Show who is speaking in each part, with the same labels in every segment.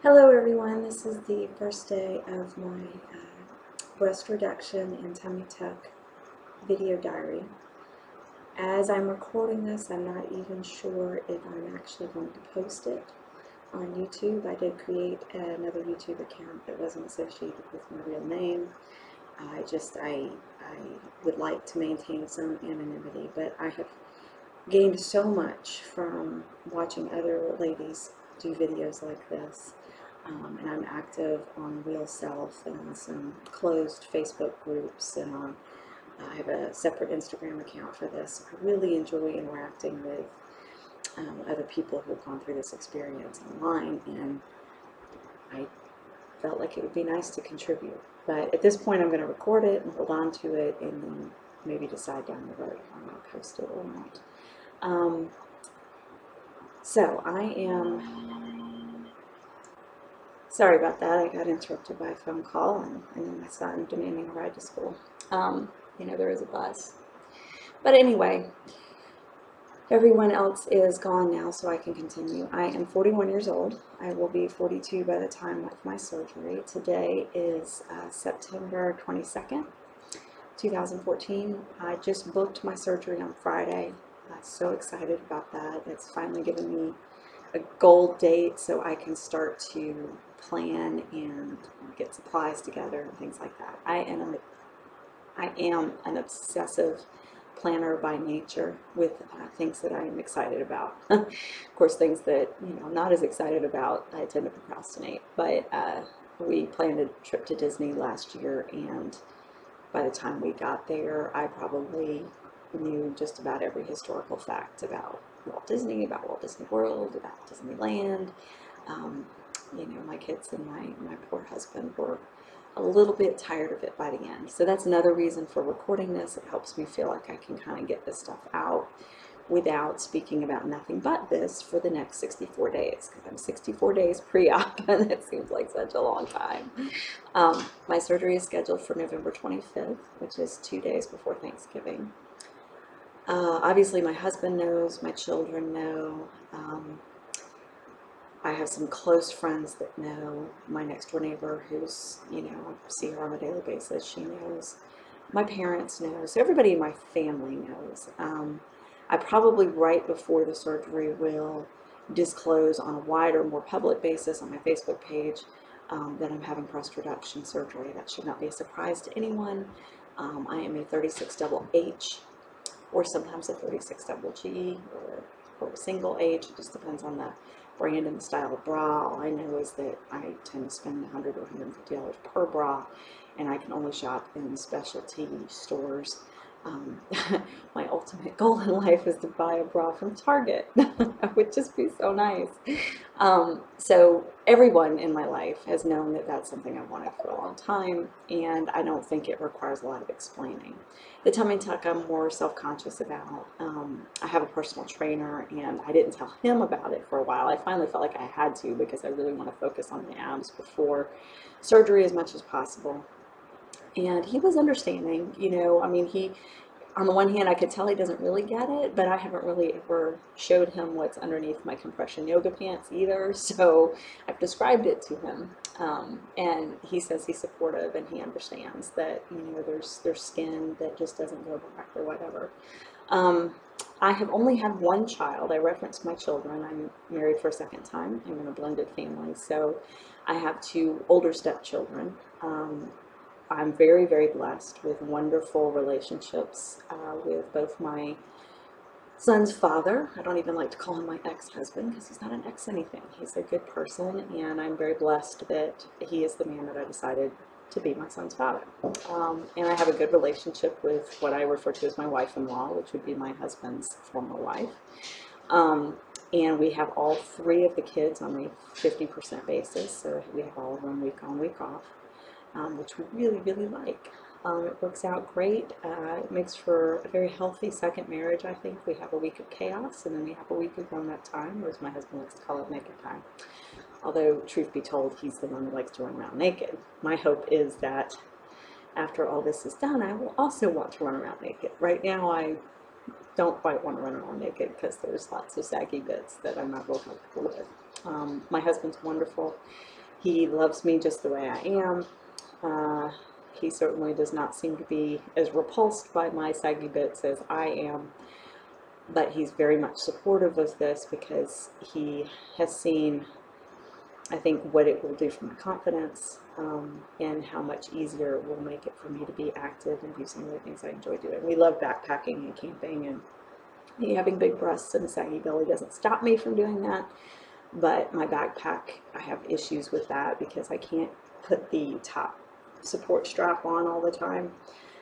Speaker 1: Hello everyone, this is the first day of my breast reduction and tummy tuck video diary. As I'm recording this, I'm not even sure if I'm actually going to post it on YouTube. I did create another YouTube account that wasn't associated with my real name. I would like to maintain some anonymity, but I have gained so much from watching other ladies do videos like this. And I'm active on Real Self and some closed Facebook groups, and I have a separate Instagram account for this. I really enjoy interacting with other people who have gone through this experience online, and I felt like it would be nice to contribute. But at this point, I'm going to record it and hold on to it, and then maybe decide down the road if I'm going to post it or not. So I am sorry about that. I got interrupted by a phone call and then my son demanding a ride to school. There is a bus. But anyway, everyone else is gone now, so I can continue. I am 41 years old. I will be 42 by the time of my surgery. Today is September 22nd, 2014. I just booked my surgery on Friday. I'm so excited about that. It's finally given me a goal date so I can start to plan and get supplies together and things like that. I am an obsessive planner by nature with things that I'm excited about. Of course, things that I'm not as excited about, I tend to procrastinate. But we planned a trip to Disney last year, and by the time we got there, I probably knew just about every historical fact about Walt Disney, about Walt Disney World, about Disneyland. My kids and my poor husband were a little bit tired of it by the end. So that's another reason for recording this. It helps me feel like I can kind of get this stuff out without speaking about nothing but this for the next 64 days, because I'm 64 days pre-op, and it seems like such a long time. My surgery is scheduled for November 25th, which is 2 days before Thanksgiving. Obviously, my husband knows, my children know. I have some close friends that know. My next door neighbor, who's, I see her on a daily basis, she knows. My parents know. So everybody in my family knows. I probably right before the surgery will disclose on a wider, more public basis on my Facebook page that I'm having breast reduction surgery. That should not be a surprise to anyone. I am a 36 double H, or sometimes a 36 double G, or a single H. It just depends on the brand and the style of bra. All I know is that I tend to spend $100 or $150 per bra, and I can only shop in specialty stores. My ultimate goal in life is to buy a bra from Target. That would just be so nice. So everyone in my life has known that that's something I wanted for a long time, and I don't think it requires a lot of explaining. The tummy tuck I'm more self-conscious about. I have a personal trainer, and I didn't tell him about it for a while. I finally felt like I had to, because I really want to focus on the abs before surgery as much as possible. And he was understanding, on the one hand, I could tell he doesn't really get it, but I haven't really ever showed him what's underneath my compression yoga pants either. So I've described it to him, and he says he's supportive, and he understands that, there's skin that just doesn't go back or whatever. I have only had one child. I referenced my children. I'm married for a second time. I'm in a blended family, so I have two older stepchildren. I'm very, very blessed with wonderful relationships with both my son's father. I don't even like to call him my ex-husband, because he's not an ex anything. He's a good person, and I'm very blessed that he is the man that I decided to be my son's father. And I have a good relationship with what I refer to as my wife-in-law, which would be my husband's former wife. And we have all three of the kids on a 50% basis, so we have all of them week on, week off. Which we really, really like. It works out great. It makes for a very healthy second marriage, I think. We have a week of chaos, and then we have a week of grown-up time, or as my husband likes to call it, naked time. Although, truth be told, he's the one who likes to run around naked. My hope is that after all this is done, I will also want to run around naked. Right now, I don't quite want to run around naked, because there's lots of saggy bits that I'm not real comfortable with. My husband's wonderful. He loves me just the way I am. Uh, he certainly does not seem to be as repulsed by my saggy bits as I am, but he's very much supportive of this because he has seen, I think, what it will do for my confidence, and how much easier it will make it for me to be active and do some of the things I enjoy doing. We love backpacking and camping, and me having big breasts and a saggy belly doesn't stop me from doing that. But my backpack, I have issues with that because I can't put the top support strap on all the time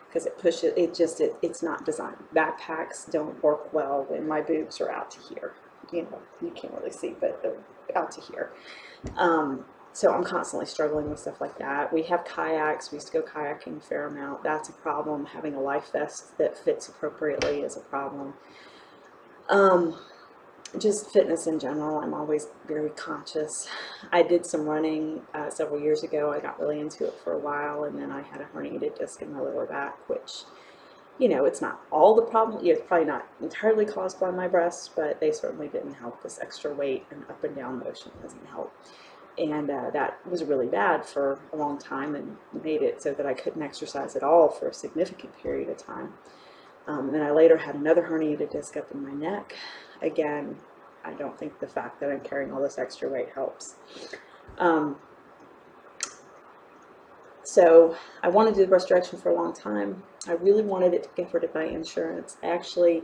Speaker 1: because it pushes, it's not designed. Backpacks don't work well when my boobs are out to here. You know, you can't really see, but they're out to here. So I'm constantly struggling with stuff like that. We have kayaks. We used to go kayaking a fair amount. That's a problem. Having a life vest that fits appropriately is a problem. Just fitness in general, I'm always very conscious. I did some running several years ago. I got really into it for a while, and then I had a herniated disc in my lower back, which, you know, it's not all the problem. It's probably not entirely caused by my breasts, but they certainly didn't help. This extra weight and up and down motion doesn't help. And that was really bad for a long time and made it so that I couldn't exercise at all for a significant period of time. Then I later had another herniated disc up in my neck. Again, I don't think the fact that I'm carrying all this extra weight helps. So I wanted to do breast reduction for a long time. I really wanted it to be covered by insurance. I actually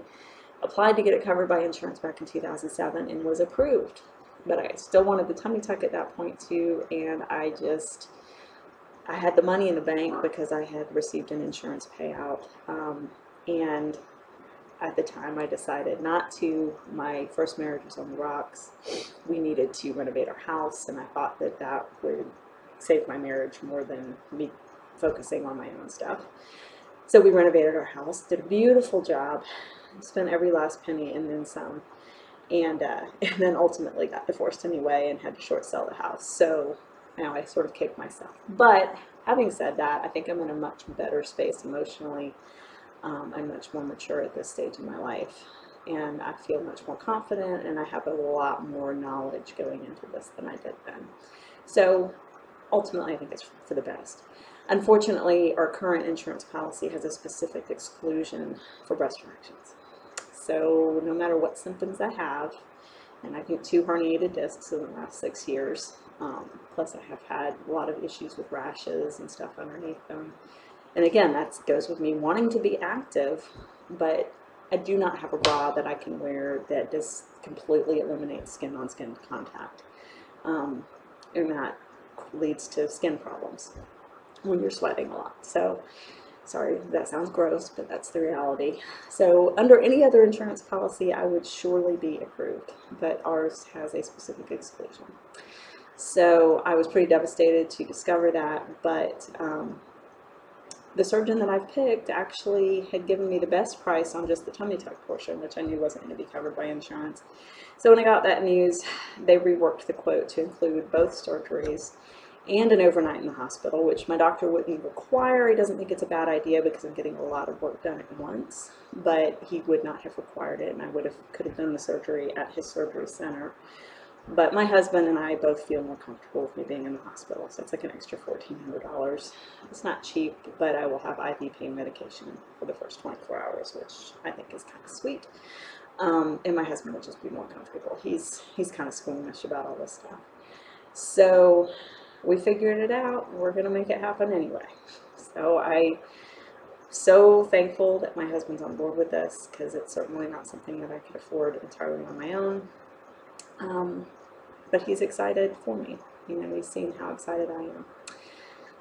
Speaker 1: applied to get it covered by insurance back in 2007 and was approved. But I still wanted the tummy tuck at that point too, and I had the money in the bank because I had received an insurance payout. And at the time I decided not to. My first marriage was on the rocks. We needed to renovate our house, and I thought that that would save my marriage more than me focusing on my own stuff. So we renovated our house, did a beautiful job, spent every last penny and then some, and then ultimately got divorced anyway and had to short sell the house. So now I sort of kicked myself. But having said that, I think I'm in a much better space emotionally. I'm much more mature at this stage in my life, and I feel much more confident, and I have a lot more knowledge going into this than I did then. So ultimately, I think it's for the best. Unfortunately, our current insurance policy has a specific exclusion for breast reductions. So no matter what symptoms I have, and I've had 2 herniated discs in the last 6 years, plus I have had a lot of issues with rashes and stuff underneath them. And again, that goes with me wanting to be active, but I do not have a bra that I can wear that just completely eliminates skin-on-skin contact. And that leads to skin problems when you're sweating a lot. So, sorry, that sounds gross, but that's the reality. So, under any other insurance policy, I would surely be approved, but ours has a specific exclusion. So, I was pretty devastated to discover that, but the surgeon that I've picked actually had given me the best price on just the tummy tuck portion, which I knew wasn't going to be covered by insurance. So when I got that news, they reworked the quote to include both surgeries and an overnight in the hospital, which my doctor wouldn't require. He doesn't think it's a bad idea because I'm getting a lot of work done at once, but he would not have required it, and I could have done the surgery at his surgery center. But my husband and I both feel more comfortable with me being in the hospital, so it's like an extra $1,400. It's not cheap, but I will have IV pain medication for the first 24 hours, which I think is kind of sweet. And my husband will just be more comfortable. He's kind of squeamish about all this stuff. So we figured it out. We're going to make it happen anyway. So I'm so thankful that my husband's on board with this, because it's certainly not something that I could afford entirely on my own. But he's excited for me. You know, he's seen how excited I am.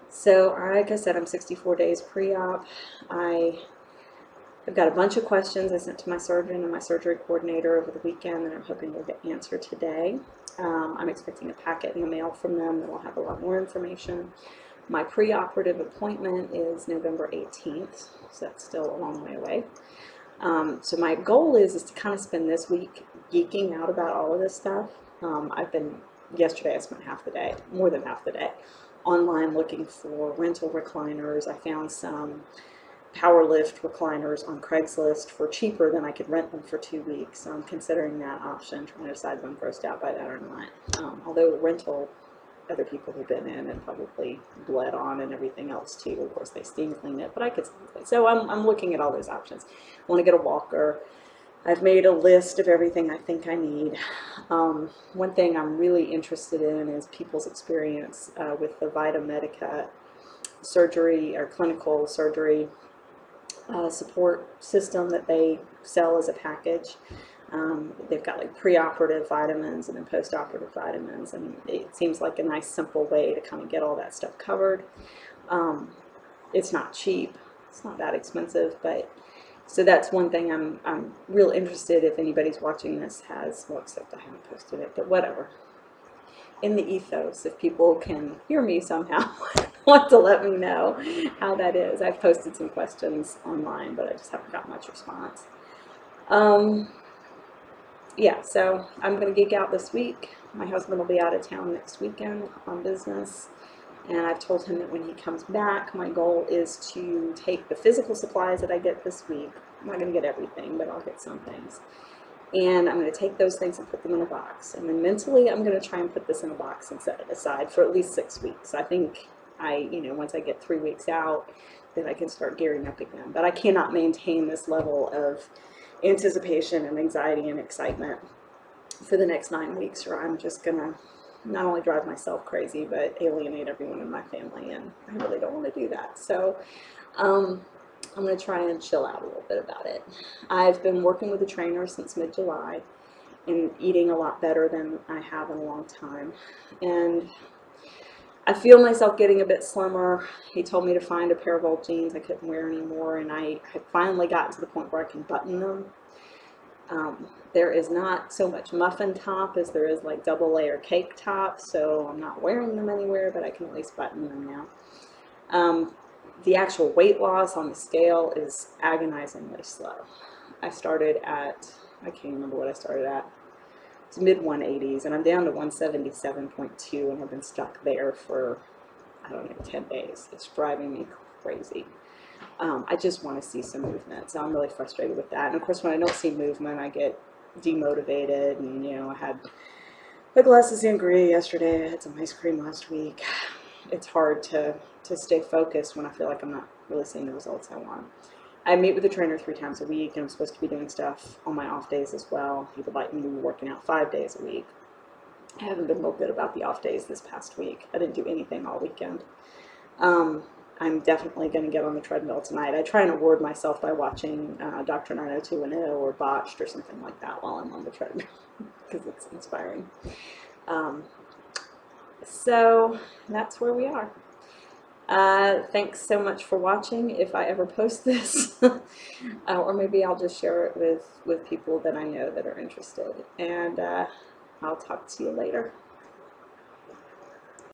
Speaker 1: So, like I said, I'm 64 days pre-op. I've got a bunch of questions I sent to my surgeon and my surgery coordinator over the weekend that I'm hoping will get answered today. I'm expecting a packet in the mail from them that will have a lot more information. My pre-operative appointment is November 18th, so that's still a long way away. So my goal is to kind of spend this week geeking out about all of this stuff. Yesterday I spent half the day, more than half the day, online looking for rental recliners. I found some power lift recliners on Craigslist for cheaper than I could rent them for 2 weeks. So I'm considering that option, trying to decide if I'm grossed out by that or not. Although rental, other people have been in and probably bled on and everything else too. Of course, they steam clean it, but I could steam clean. So I'm looking at all those options. I want to get a walker. I've made a list of everything I think I need. One thing I'm really interested in is people's experience with the VitaMedica surgery or clinical surgery support system that they sell as a package. They've got like preoperative vitamins and then postoperative vitamins, and it seems like a nice simple way to kind of get all that stuff covered. It's not cheap, it's not that expensive, but so that's one thing I'm real interested, if anybody's watching this has, well, except I haven't posted it, but whatever. In the ethos, if people can hear me somehow, want to let me know how that is. I've posted some questions online, but I just haven't got much response. Yeah, so I'm going to geek out this week. My husband will be out of town next weekend on business, and I've told him that when he comes back, my goal is to take the physical supplies that I get this week. I'm not going to get everything, but I'll get some things. And I'm going to take those things and put them in a box. And then mentally, I'm going to try and put this in a box and set it aside for at least 6 weeks. I think once I get 3 weeks out, then I can start gearing up again. But I cannot maintain this level of anticipation and anxiety and excitement for the next 9 weeks, or I'm just going to not only drive myself crazy, but alienate everyone in my family. And I really don't want to do that. So, I'm going to try and chill out a little bit about it. I've been working with a trainer since mid-July and eating a lot better than I have in a long time. And I feel myself getting a bit slimmer. He told me to find a pair of old jeans I couldn't wear anymore, and I had finally gotten to the point where I can button them. There is not so much muffin top as there is like double layer cake top, so I'm not wearing them anywhere, but I can at least button them now. The actual weight loss on the scale is agonizingly slow. I started at, I can't remember what I started at. It's mid 180s, and I'm down to 177.2, and I've been stuck there for, I don't know, 10 days. It's driving me crazy. I just want to see some movement, so I'm really frustrated with that. And of course, when I don't see movement, I get demotivated, and I had a glass of sangria yesterday, I had some ice cream last week. It's hard to stay focused when I feel like I'm not really seeing the results I want. I meet with the trainer 3 times a week, and I'm supposed to be doing stuff on my off days as well. He would like me to be working out 5 days a week. I haven't been real good about the off days this past week. I didn't do anything all weekend. I'm definitely going to get on the treadmill tonight. I try and reward myself by watching Dr. 90210 or Botched or something like that while I'm on the treadmill because it's inspiring. So that's where we are. Thanks so much for watching. If I ever post this, or maybe I'll just share it with people that I know that are interested. And I'll talk to you later.